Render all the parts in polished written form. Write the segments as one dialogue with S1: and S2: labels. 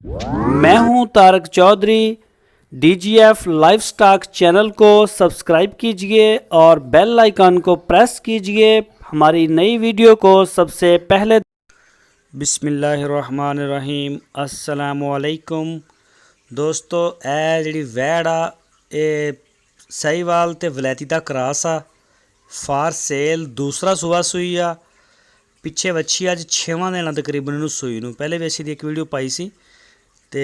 S1: मैं हूं Tarak Chaudhary. DGF livestock channel को सब्सक्राइब कीजिए और बेल आइकन को प्रेस कीजिए हमारी नई वीडियो को सबसे पहले। बिस्मिल्लाहिर्रहमानिर्रहीम। अस्सलामुअलैकुम दोस्तों, ए जिहड़ी वैड़ आ ये साहिवाल ते वलैती दा क्रॉस आ, फार सेल दूसरा सूआ सूई आ। पिछे वच्छी अज 6वां दिन तकरीबन इनू सूई नूं। पहले भी असीं एक वीडियो पाई सी ते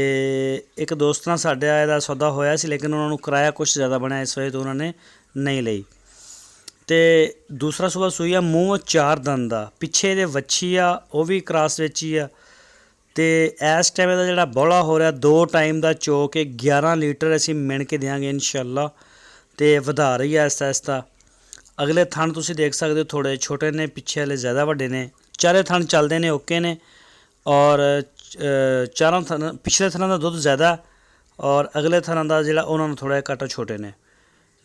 S1: एक दोस्त नाल साडा इहदा सौदा होया सी, लेकिन उन्होंने किराया कुछ ज़्यादा बनया इस वजह तो उन्होंने नहीं लई। ते दूसरा सूआ सूई आ, मूँह 4 दंद आ, पिछे दे वच्छी आ, वो भी क्रॉस विच ही आ। ते इस टाइम इहदा जिहड़ा बौला हो रहा 2 टाइम दा चो के 11 लीटर असीं मिण के देंगे इंशाअल्लाह। ते वधा रही है आहिस्ता आहिस्ता। अगले थण तुसीं देख सकते हो, थोड़े छोटे ने, पिछे वाले ज़्यादा वड्डे ने। चारे थण चलते हैं ओके ने, और चारों थन पिछले थनों का दुध ज़्यादा और अगले थनों का जिहड़ा उन्होंने थोड़ा घट छोटे ने।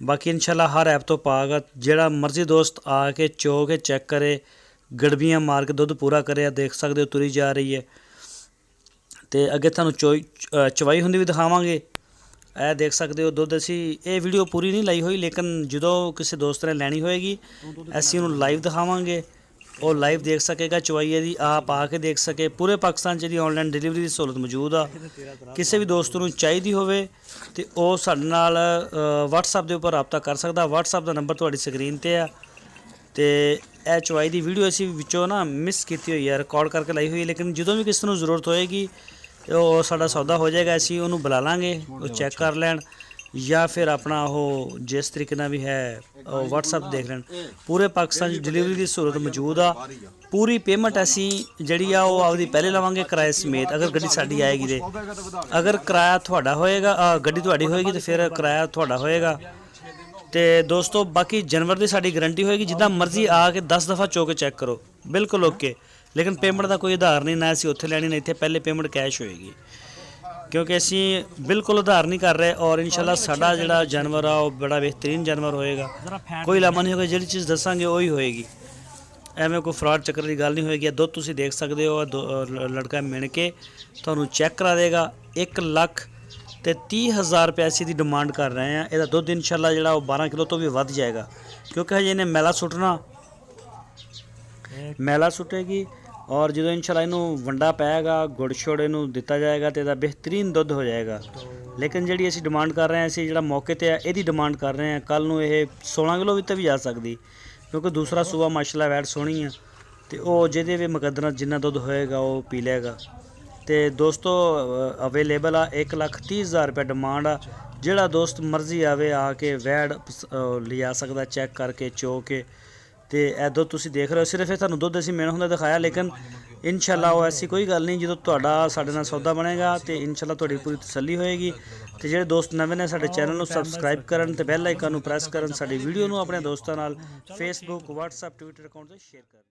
S1: बाकी इंशाल्लाह हर ऐप तो पागा, जिहड़ा मर्जी दोस्त आके चो के चेक करे, गड़बियाँ मार के दुध पूरा करे। देख सकते हो तुरी जा रही है। तो अगे थानू चवाई होंदी भी दिखावांगे। ए देख सकते हो दुध असी, ये वीडियो पूरी नहीं लाई हुई, लेकिन जो किसी दोस्त ने लैनी होएगी असी उन्होंने लाइव दिखावांगे। और लाइव देख सकेगा चवाई दी, आप आके देख सके। पूरे पाकिस्तान जी ऑनलाइन डिलीवरी की सहूलत मौजूद आ। किसी भी दोस्त नूं चाहिदी होवे ते ओह साडे नाल WhatsApp दे उपर राबता कर सकदा। WhatsApp दा नंबर तुहाडी स्क्रीन ते आ। ते ए चवाई दी वीडियो असी विचों ना मिस कीती हुई है, रिकॉर्ड करके लाई हुई है, लेकिन जो भी किसी नूं जरूरत होएगी वो साडा सौदा हो जाएगा। असी उन्होंने बुला लांगे, वो चैक कर लैन, या फिर अपना वो जिस तरीके नाल भी है WhatsApp देख लैन। पूरे पाकिस्तान डिलीवरी की सहूलत मौजूद आ। पूरी पेमेंट असी जिहड़ी आ वो आपदी पहले लवांगे किराए समेत, अगर गड्डी साडी आएगी तो। अगर किराया तुहाडा होएगा, गड्डी तुहाडी होएगी तो फिर किराया तुहाडा होएगा। तो दोस्तों बाकी जानवर की साडी गारंटी होएगी, जिद्दां मर्जी आके 10 दफ़ा चो के चेक करो, बिल्कुल ओके। लेकिन पेमेंट का कोई आधार नहीं, ना असीं उत्थे लैनी, ना इत्थे पहले पेमेंट कैश होएगी, क्योंकि असी बिल्कुल उधार नहीं कर रहे। और इंशाल्लाह साडा जिहड़ा जानवर आ वो बड़ा बेहतरीन जानवर होएगा। कोई लामा नहीं होगा, जिहड़ी चीज़ दसांगे वही होएगी। एवें कोई फ्रॉड चक्कर की गल नहीं होएगी। दुध तुसीं देख सकते हो, लड़का मिण के तुहानूं चैक करा देगा। 1,30,000 रुपये असीं दी डिमांड कर रहे हैं। इहदा दुध इंशाल्लाह जिहड़ा वो 12 किलो तो भी वध जाएगा, क्योंकि हजे इन्हें मैला सुटना, मैला सुटेगी। और जो इंशाल्लाह इनू वंडा पैगा, गुड़ शुड़ इनू दिता जाएगा तो यदा बेहतरीन दुध हो जाएगा। लेकिन जी असी डिमांड कर रहे हैं, असी जो मौके पर है यदी डिमांड कर रहे हैं। कल नू ये 16 किलो भी तो भी आ सकती, क्योंकि दूसरा सूआ माशाल्लाह वैट सोहनी है। तो वह जिहदे भी मुकदरा जिन्ना दुध होएगा वो पी लेगा। तो दोस्तों अवेलेबल आ 1,30,000 रुपये डिमांड आ। जिहड़ा दोस्त मर्जी आवे आके वैड़ लिया सकता, चैक करके चो के। तो यह दुध तुसीं देख रहे हो, सिर्फ ये तुहानूं दुध असीं मेन होंदा दिखाया, लेकिन इंशाल्लाह वो ऐसी कोई गल नहीं। जो तुहाडा साडे नाल सौदा बनेगा तो इंशाल्लाह तुहाडी पूरी तसल्ली होएगी। तो जिहड़े दोस्त नवे ने साडे चैनल नूं सबसक्राइब करन ते बैल आइकन नूं प्रेस करन, साडी वीडियो नूं अपने दोस्तां नाल फेसबुक, WhatsApp, Twitter अकाउंट ते शेयर करन।